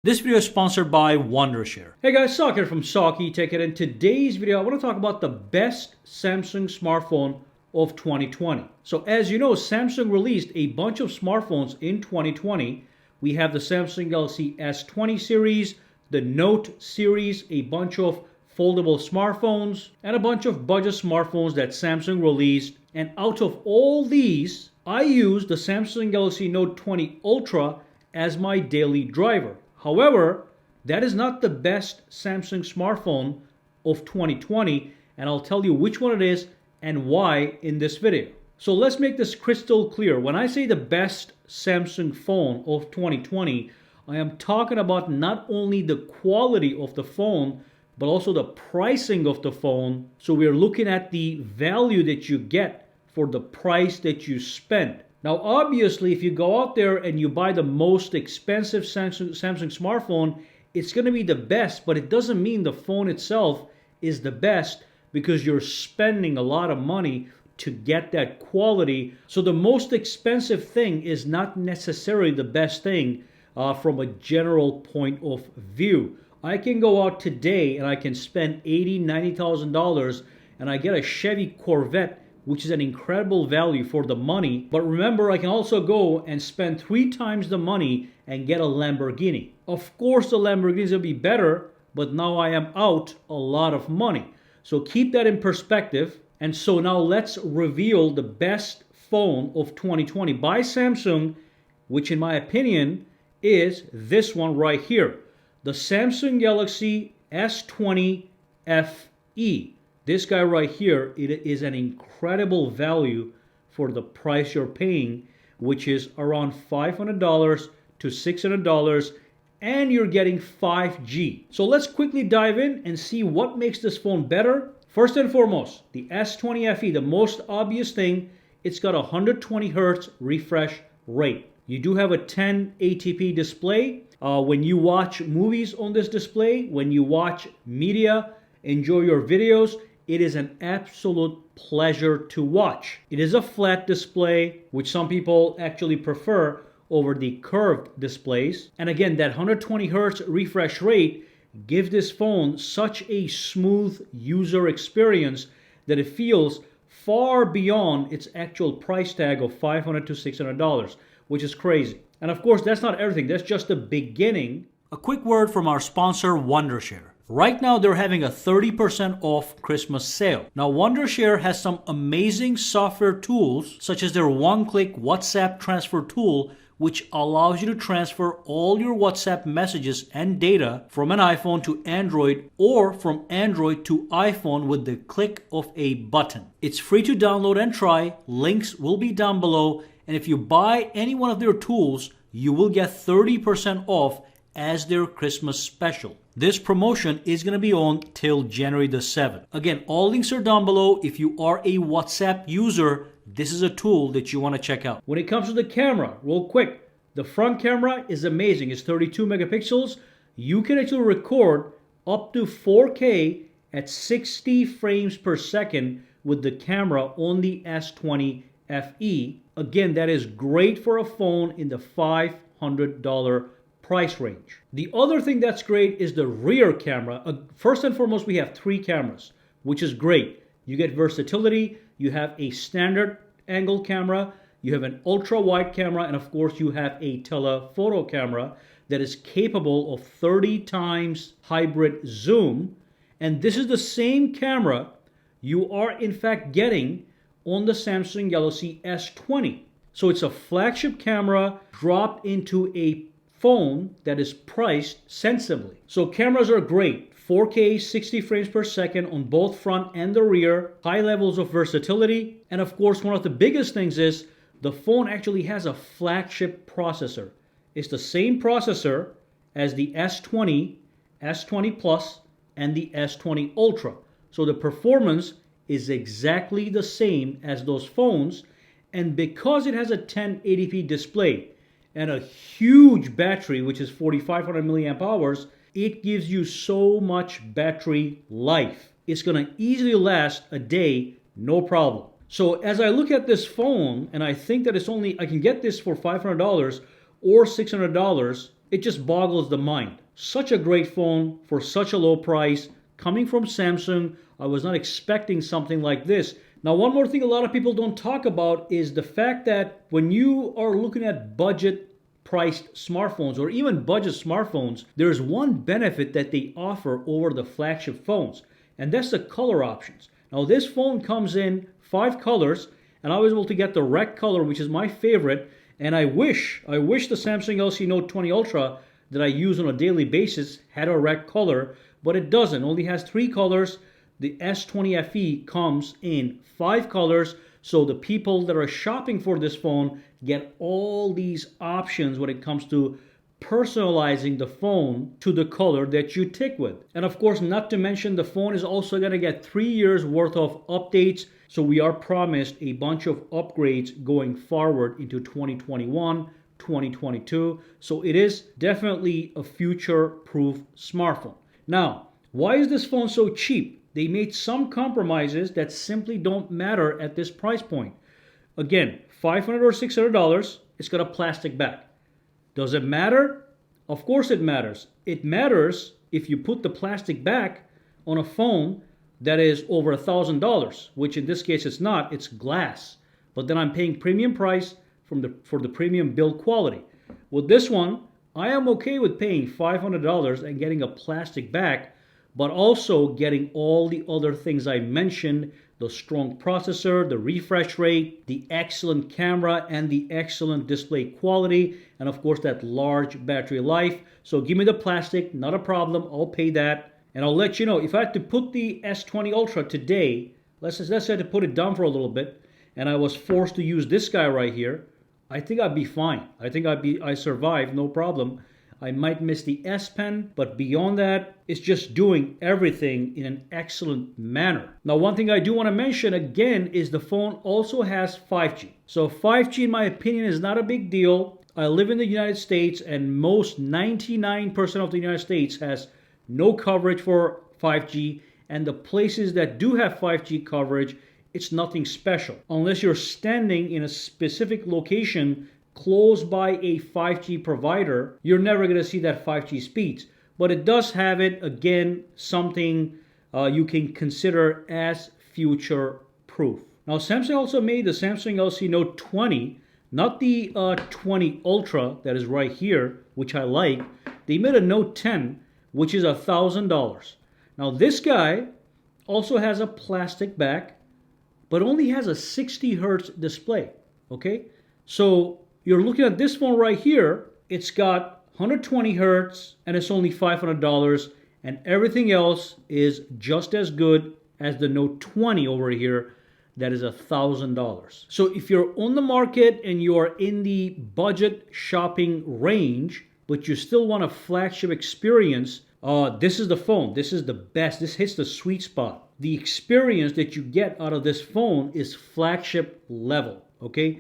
This video is sponsored by Wondershare. Hey guys, Sak here from SAKITECH, and in today's video I want to talk about the best Samsung smartphone of 2020. So as you know, Samsung released a bunch of smartphones in 2020. We have the Samsung Galaxy S20 series, the Note series, a bunch of foldable smartphones, and a bunch of budget smartphones that Samsung released. And out of all these, I use the Samsung Galaxy Note 20 Ultra as my daily driver. However, that is not the best Samsung smartphone of 2020, and I'll tell you which one it is and why in this video. So let's make this crystal clear. When I say the best Samsung phone of 2020, I am talking about not only the quality of the phone, but also the pricing of the phone. So we're looking at the value that you get for the price that you spend. Now, obviously, if you go out there and you buy the most expensive Samsung smartphone, it's going to be the best, but it doesn't mean the phone itself is the best because you're spending a lot of money to get that quality. So the most expensive thing is not necessarily the best thing from a general point of view. I can go out today and I can spend $80,000, $90,000 and I get a Chevy Corvette, which is an incredible value for the money. But remember, I can also go and spend 3 times the money and get a Lamborghini. Of course, the Lamborghinis will be better, but now I am out a lot of money. So keep that in perspective. And so now let's reveal the best phone of 2020 by Samsung, which in my opinion is this one right here. The Samsung Galaxy S20 FE. This guy right here, it is an incredible value for the price you're paying, which is around $500 to $600, and you're getting 5G. So let's quickly dive in and see what makes this phone better. First and foremost, the S20 FE, the most obvious thing, it's got a 120 Hz refresh rate. You do have a 1080p display. When you watch movies on this display, when you watch media, enjoy your videos, it is an absolute pleasure to watch. It is a flat display, which some people actually prefer over the curved displays. And again, that 120 Hz refresh rate gives this phone such a smooth user experience that it feels far beyond its actual price tag of $500 to $600, which is crazy. And of course, that's not everything. That's just the beginning. A quick word from our sponsor, Wondershare. Right now, they're having a 30% off Christmas sale. Now, Wondershare has some amazing software tools, such as their one-click WhatsApp transfer tool, which allows you to transfer all your WhatsApp messages and data from an iPhone to Android or from Android to iPhone with the click of a button. It's free to download and try. Links will be down below. And if you buy any one of their tools, you will get 30% off as their Christmas special. This promotion is going to be on till January the 7th. Again, all links are down below. If you are a WhatsApp user, this is a tool that you want to check out. When it comes to the camera, real quick, the front camera is amazing. It's 32 megapixels. You can actually record up to 4K at 60 frames per second with the camera on the S20 FE. Again, that is great for a phone in the $500 price range. The other thing that's great is the rear camera. First and foremost, we have 3 cameras, which is great. You get versatility, you have a standard angle camera, you have an ultra wide camera, and of course you have a telephoto camera that is capable of 30 times hybrid zoom. And this is the same camera you are in fact getting on the Samsung Galaxy S20. So it's a flagship camera dropped into a phone that is priced sensibly. So cameras are great. 4K 60 frames per second on both front and the rear, high levels of versatility, and of course one of the biggest things is the phone actually has a flagship processor. It's the same processor as the S20, S20 Plus, and the S20 Ultra. So the performance is exactly the same as those phones, and because it has a 1080p display and a huge battery, which is 4,500 milliamp hours, it gives you so much battery life. It's going to easily last a day, no problem. So as I look at this phone, and I think that I can get this for $500 or $600, it just boggles the mind. Such a great phone for such a low price. Coming from Samsung, I was not expecting something like this. Now, one more thing a lot of people don't talk about is the fact that when you are looking at budget priced smartphones or even budget smartphones, there's one benefit that they offer over the flagship phones, and that's the color options. Now, this phone comes in 5 colors, and I was able to get the red color, which is my favorite. And I wish the Samsung Galaxy Note 20 Ultra that I use on a daily basis had a red color, but it doesn't. It only has 3 colors. The S20 FE comes in 5 colors, so the people that are shopping for this phone get all these options when it comes to personalizing the phone to the color that you tick with. And of course, not to mention, the phone is also going to get 3 years worth of updates. So we are promised a bunch of upgrades going forward into 2021, 2022. So it is definitely a future-proof smartphone. Now, why is this phone so cheap? They made some compromises that simply don't matter at this price point. Again, $500 or $600, it's got a plastic back. Does it matter? Of course it matters. It matters if you put the plastic back on a phone that is over $1,000, which in this case it's not, it's glass. But then I'm paying premium price for the premium build quality. With this one, I am okay with paying $500 and getting a plastic back, but also getting all the other things I mentioned: the strong processor, the refresh rate, the excellent camera, and the excellent display quality, and of course that large battery life. So give me the plastic, not a problem, I'll pay that. And I'll let you know, if I had to put the S20 Ultra today, let's say I had to put it down for a little bit, and I was forced to use this guy right here, I think I'd be fine. I think I survive, no problem. I might miss the S Pen, but beyond that, it's just doing everything in an excellent manner. Now, one thing I do want to mention again is the phone also has 5G. So 5G, in my opinion, is not a big deal. I live in the United States, and most 99% of the United States has no coverage for 5G, and the places that do have 5G coverage, it's nothing special. Unless you're standing in a specific location close by a 5G provider, you're never going to see that 5G speeds. But it does have it, again, something you can consider as future proof. Now, Samsung also made the Samsung Galaxy Note 20, not the 20 Ultra that is right here, which I like. They made a Note 10, which is $1,000. Now, this guy also has a plastic back, but only has a 60 hertz display, okay? So you're looking at this phone right here, it's got 120 hertz and it's only $500, and everything else is just as good as the Note 20 over here that is $1,000. So if you're on the market and you are in the budget shopping range, but you still want a flagship experience, this is the phone. This is the best. This hits the sweet spot. The experience that you get out of this phone is flagship level, okay?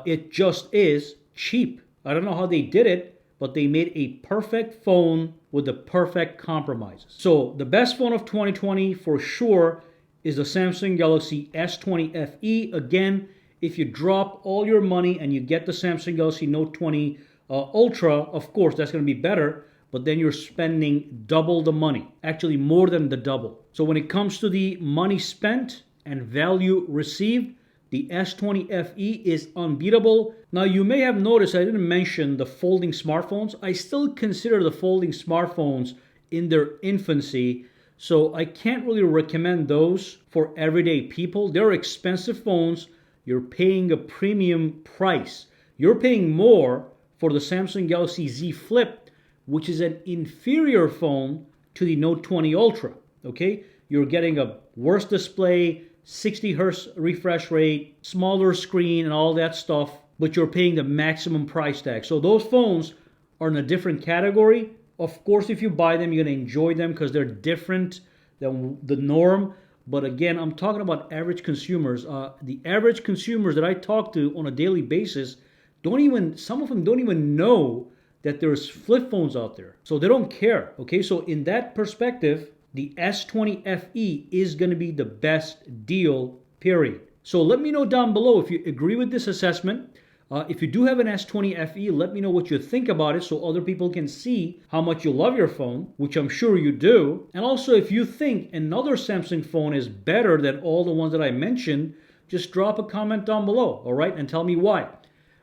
It just is cheap. I don't know how they did it, but they made a perfect phone with the perfect compromises. So the best phone of 2020 for sure is the Samsung Galaxy S20 FE. Again, if you drop all your money and you get the Samsung Galaxy Note 20 Ultra, of course, that's going to be better, but then you're spending double the money, actually more than the double. So when it comes to the money spent and value received, the S20 FE is unbeatable. Now, you may have noticed I didn't mention the folding smartphones. I still consider the folding smartphones in their infancy, so I can't really recommend those for everyday people. They're expensive phones. You're paying a premium price. You're paying more for the Samsung Galaxy Z Flip, which is an inferior phone to the Note 20 Ultra, okay? You're getting a worse display, 60 hertz refresh rate, smaller screen, and all that stuff, but you're paying the maximum price tag. So those phones are in a different category. Of course, if you buy them, you're going to enjoy them because they're different than the norm. But again, I'm talking about average consumers. The average consumers that I talk to on a daily basis some of them don't even know that there's flip phones out there. So they don't care, okay? So in that perspective, the S20 FE is going to be the best deal, period. So let me know down below if you agree with this assessment. If you do have an S20 FE, let me know what you think about it so other people can see how much you love your phone, which I'm sure you do. And also, if you think another Samsung phone is better than all the ones that I mentioned, just drop a comment down below, all right, and tell me why.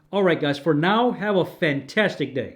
All right, guys, for now, have a fantastic day.